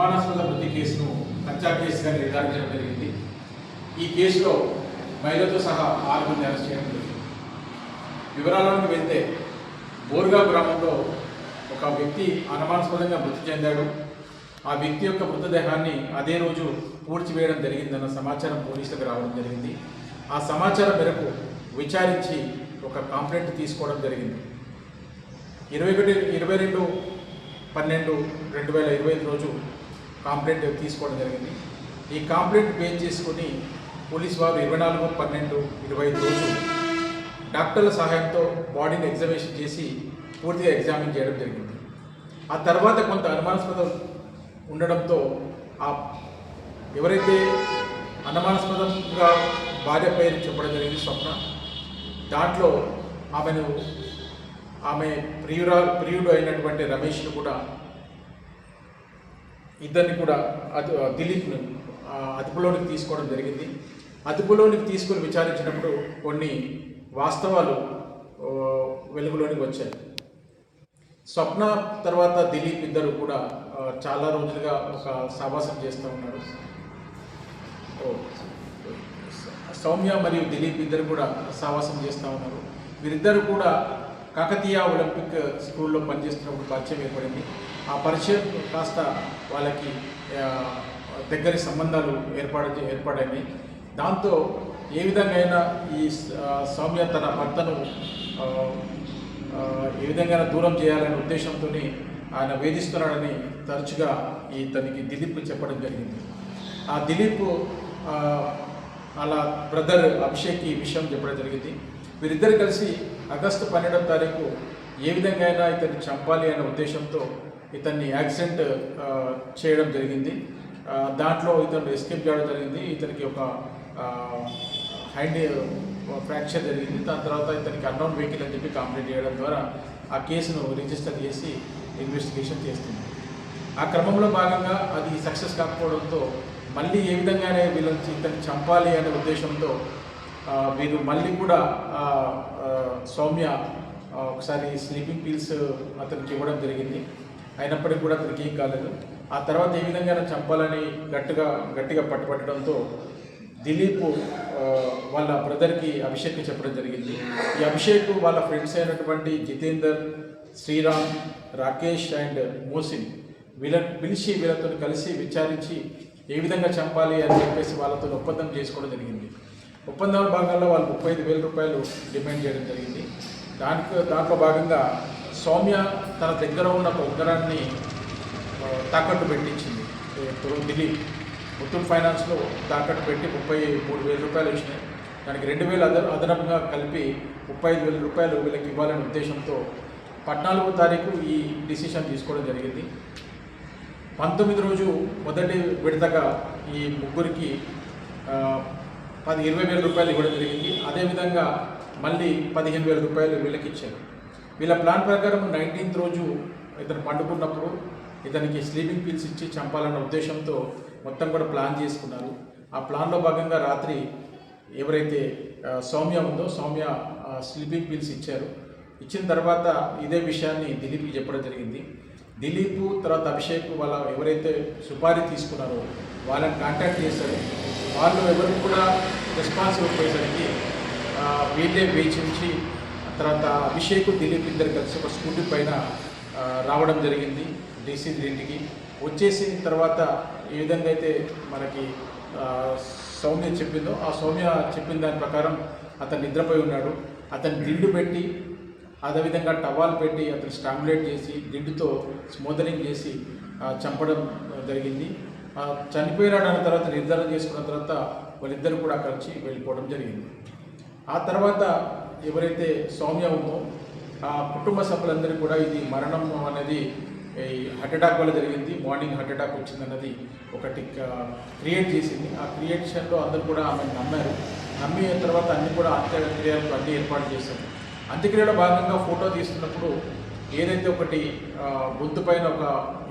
అనుమానాస్పద మృతి కేసును హత్యా కేసుగా నిర్ధారించడం జరిగింది. ఈ కేసులో మహిళతో సహా 6 మంది అరెస్ట్ చేయడం జరిగింది. వివరాల్లోకి వెళ్తే బోర్గా గ్రామంలో ఒక వ్యక్తి అనుమానాస్పదంగా మృతి చెందాడు. ఆ వ్యక్తి యొక్క మృతదేహాన్ని అదే రోజు పూడ్చివేయడం జరిగిందన్న సమాచారం పోలీసులకు రావడం జరిగింది. ఆ సమాచారం మేరకు విచారించి ఒక కంప్లైంట్ తీసుకోవడం జరిగింది. 22/12/2025 రోజు కంప్లైంట్ తీసుకోవడం జరిగింది. ఈ కంప్లైంట్ బేస్ చేసుకుని పోలీసు వారు 24/12/25 రోజు డాక్టర్ల సహాయంతో బాడీని ఎగ్జామినేషన్ చేసి పూర్తిగా ఎగ్జామిన్ చేయడం జరిగింది. ఆ తర్వాత కొంత అనుమానాస్పదం ఉండడంతో ఎవరైతే అనుమానాస్పదంగా భార్య పేరు చెప్పడం జరిగింది స్వప్న, దాంట్లో ఆమె ప్రియుడు అయినటువంటి రమేష్ను కూడా ఇద్దరిని కూడా దిలీప్ను అదుపులోనికి తీసుకోవడం జరిగింది. అదుపులోనికి తీసుకొని విచారించినప్పుడు కొన్ని వాస్తవాలు వెలుగులోనికి వచ్చాయి. స్వప్న తర్వాత దిలీప్ ఇద్దరు కూడా చాలా రోజులుగా ఒక సావాసం చేస్తూ ఉన్నారు. సౌమ్య మరియు దిలీప్ ఇద్దరు కూడా సావాసం చేస్తూ ఉన్నారు. వీరిద్దరు కూడా కాకతీయ ఒలింపిక్ స్కూల్లో పనిచేస్తున్నప్పుడు పరిచయం ఏర్పడింది. ఆ పరిచయం కాస్త వాళ్ళకి దగ్గరి సంబంధాలు ఏర్పడాయి. దాంతో ఏ విధంగా అయినా ఈ సౌమ్య తన భర్తను ఏ విధంగా దూరం చేయాలనే ఉద్దేశంతో ఆయన వేధిస్తున్నాడని తరచుగా తనకి దిలీప్ చెప్పడం జరిగింది. ఆ దిలీప్ అలా బ్రదర్ అభిషేక్ ఈ విషయం చెప్పడం జరిగింది. వీరిద్దరు కలిసి ఆగస్టు 12వ తారీఖు ఏ విధంగా అయినా ఇతన్ని చంపాలి అనే ఉద్దేశంతో ఇతన్ని యాక్సిడెంట్ చేయడం జరిగింది. దాంట్లో ఇతను ఎస్కేప్ చేయడం జరిగింది. ఇతనికి ఒక హ్యాండ్ ఫ్రాక్చర్ జరిగింది. దాని తర్వాత ఇతనికి అన్నోన్ వెహికల్ అని చెప్పి కంప్లైంట్ చేయడం ద్వారా ఆ కేసును రిజిస్టర్ చేసి ఇన్వెస్టిగేషన్ చేస్తుంది. ఆ క్రమంలో భాగంగా అది సక్సెస్ కాకపోవడంతో మళ్ళీ ఏ విధంగానే ఇతన్ని చంపాలి అనే ఉద్దేశంతో వీరు మళ్ళీ కూడా సౌమ్య ఒకసారి స్లీపింగ్ పిల్స్ అతనికి ఇవ్వడం జరిగింది. అయినప్పటికీ కూడా అతనికి ఏం కాలేదు. ఆ తర్వాత ఏ విధంగా చంపాలని గట్టిగా పట్టుబట్టడంతో దిలీప్ వాళ్ళ బ్రదర్కి అభిషేక్కి చెప్పడం జరిగింది. ఈ అభిషేక్ వాళ్ళ ఫ్రెండ్స్ అయినటువంటి జితేందర్, శ్రీరామ్, రాకేష్ అండ్ మోసిన్ పిలిచి వీళ్ళతో కలిసి విచారించి ఏ విధంగా చంపాలి అని చెప్పేసి వాళ్ళతో ఒప్పందం చేసుకోవడం జరిగింది. ఒప్పందం భాగంలో వాళ్ళు 35,000 రూపాయలు డిమాండ్ చేయడం జరిగింది. దాంట్లో భాగంగా సౌమ్య తన దగ్గర ఉన్న ఒక ఉంగరాన్ని తాకట్టు పెట్టించింది. దిలీప్ ముత్తూట్ ఫైనాన్స్లో తాకట్టు పెట్టి 33,000 రూపాయలు వచ్చినాయి. దానికి 2,000 అదనంగా కలిపి 35,000 రూపాయలు వీళ్ళకి ఇవ్వాలనే ఉద్దేశంతో 14వ తారీఖు ఈ డిసిషన్ తీసుకోవడం జరిగింది. 19 రోజు మొదటి విడతగా ఈ ముగ్గురికి 20,000 రూపాయలు ఇవ్వడం జరిగింది. అదేవిధంగా మళ్ళీ 15,000 రూపాయలు వీళ్ళకి ఇచ్చారు. వీళ్ళ ప్లాన్ ప్రకారం 19th రోజు ఇతను పండుకున్నప్పుడు ఇతనికి స్లీపింగ్ పిల్స్ ఇచ్చి చంపాలన్న ఉద్దేశంతో మొత్తం కూడా ప్లాన్ చేసుకున్నారు. ఆ ప్లాన్లో భాగంగా రాత్రి ఎవరైతే సౌమ్య ఉందో సౌమ్య స్లీపింగ్ పిల్స్ ఇచ్చారు. ఇచ్చిన తర్వాత ఇదే విషయాన్ని దిలీప్కి చెప్పడం జరిగింది. దిలీప్ తర్వాత అభిషేక్ వాళ్ళ ఎవరైతే సుపారీ తీసుకున్నారో వాళ్ళని కాంటాక్ట్ చేశారు. వాళ్ళు ఎవరికి కూడా రెస్పాన్స్ ఇవ్వకపోయేసరికి వీళ్ళే వేచించి తర్వాత అభిషేక్ దిలీప్ ఇద్దరు కలిసి ఒక స్కూటీ పైన రావడం జరిగింది. డీసీ ఇంటికి వచ్చేసిన తర్వాత ఏ విధంగా అయితే మనకి సౌమ్య చెప్పిందో ఆ సౌమ్య చెప్పిన దాని ప్రకారం అతను నిద్రపోయి ఉన్నాడు. అతను దిండు పెట్టి అదేవిధంగా టవాల్ పెట్టి అతను స్ట్రాంగులేట్ చేసి దిండుతో స్మోదరింగ్ చేసి చంపడం జరిగింది. చనిపోయినాడు అన్న తర్వాత నిర్ధారణ చేసుకున్న తర్వాత వాళ్ళిద్దరు కూడా కలిసి వెళ్ళిపోవడం జరిగింది. ఆ తర్వాత ఎవరైతే సౌమ్య ఉందో ఆ కుటుంబ సభ్యులందరూ కూడా ఇది మరణం అనేది హార్ట్ అటాక్ వల్ల జరిగింది, మార్నింగ్ హార్ట్ అటాక్ వచ్చిందన్నది ఒకటి క్రియేట్ చేసింది. ఆ క్రియేషన్లో అందరూ కూడా ఆమెను నమ్మారు. నమ్మిన తర్వాత అన్ని కూడా అంత్యక్రియలకు అన్ని ఏర్పాటు చేశారు. అంత్యక్రియలో భాగంగా ఫోటో తీస్తున్నప్పుడు ఏదైతే ఒకటి గొంతు పైన ఒక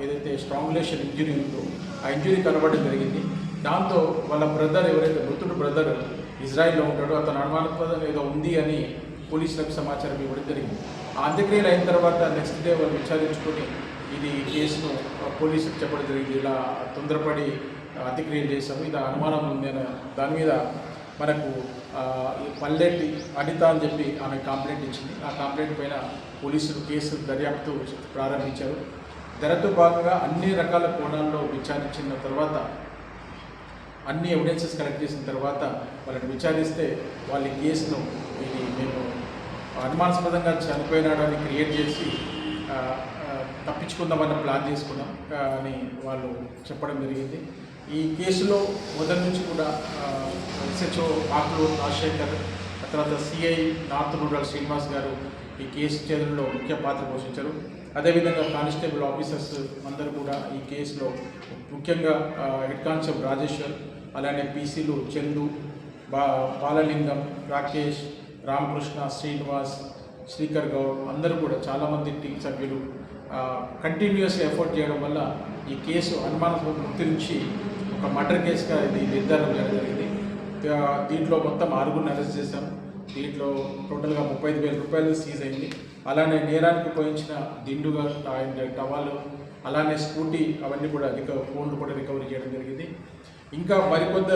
ఏదైతే స్ట్రాంగులేషన్ ఇంజురీ ఉందో ఆ ఇంజురీ కనబడడం జరిగింది. దాంతో వాళ్ళ బ్రదర్ ఎవరైతే మృతుడు బ్రదర్ ఇజ్రాయిల్లో ఉంటాడో అతను అనుమానాస్పదం ఏదో ఉంది అని పోలీసులకు సమాచారం ఇవ్వడం జరిగింది. ఆ అంత్యక్రియలు అయిన తర్వాత నెక్స్ట్ డే వాళ్ళు విచారించుకొని ఇది కేసును పోలీసులకు చెప్పడం జరిగింది. ఇలా తొందరపడి అంత్యక్రియలు చేశాము, ఇది అనుమానం ఉంది అనే దాని మీద మనకు ఈ పల్లెటి అనిత అని చెప్పి ఆమె కంప్లైంట్ ఇచ్చింది. ఆ కంప్లైంట్ పైన పోలీసులు కేసు దర్యాప్తు ప్రారంభించారు. దర్యాప్తు భాగంగా అన్ని రకాల కోణాల్లో విచారించిన తర్వాత, అన్ని ఎవిడెన్సెస్ కలెక్ట్ చేసిన తర్వాత వాళ్ళని విచారిస్తే వాళ్ళ కేసును ఇది మేము అనుమానాస్పదంగా చనిపోయినాడని క్రియేట్ చేసి తప్పించుకుందామని ప్లాన్ చేసుకున్నాం అని వాళ్ళు చెప్పడం జరిగింది. ఈ కేసులో మొదటి నుంచి కూడా SHO ఆకులూరు రాజశేఖర్, తర్వాత CI నార్త్ రూరల్ శ్రీనివాస్ గారు ఈ కేసు ఛేదనలో ముఖ్య పాత్ర పోషించారు. అదేవిధంగా కానిస్టేబుల్ ఆఫీసర్స్ అందరూ కూడా ఈ కేసులో, ముఖ్యంగా హెడ్ కానిస్టేబుల్ రాజేశ్వర్, అలానే PCలు చందు, బాలలింగం, రాకేష్, రామకృష్ణ, శ్రీనివాస్, శ్రీకర్ గౌడ్ అందరూ కూడా చాలామంది టీం సభ్యులు కంటిన్యూస్గా ఎఫర్ట్ చేయడం వల్ల ఈ కేసు అనుమానాస్పద వృత్తి నుంచి ఒక మర్డర్ కేసుగా ఇది నిర్ధారణ చేయడం జరిగింది. దీంట్లో మొత్తం 6గురిని అరెస్ట్ చేశాం. దీంట్లో టోటల్గా 35,000 రూపాయలు సీజ్ అయింది. అలానే నేరానికి ఉపయోగించిన దిండుగా టవాలు, అలానే స్కూటీ, అవన్నీ కూడా ఫోన్లు కూడా రికవరీ చేయడం జరిగింది. ఇంకా మరికొంత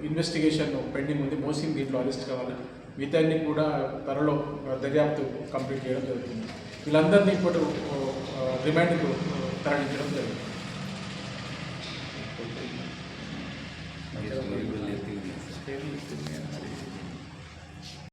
ఇన్వెస్టిగేషన్ పెండింగ్ ఉంది. మోసింగ్ దీంట్లో అరెస్ట్ కావాలి. మిగతాన్ని కూడా త్వరలో దర్యాప్తు కంప్లీట్ చేయడం జరుగుతుంది. వీళ్ళందరినీ ఇప్పుడు రిమాండ్కు తరలించడం జరిగింది.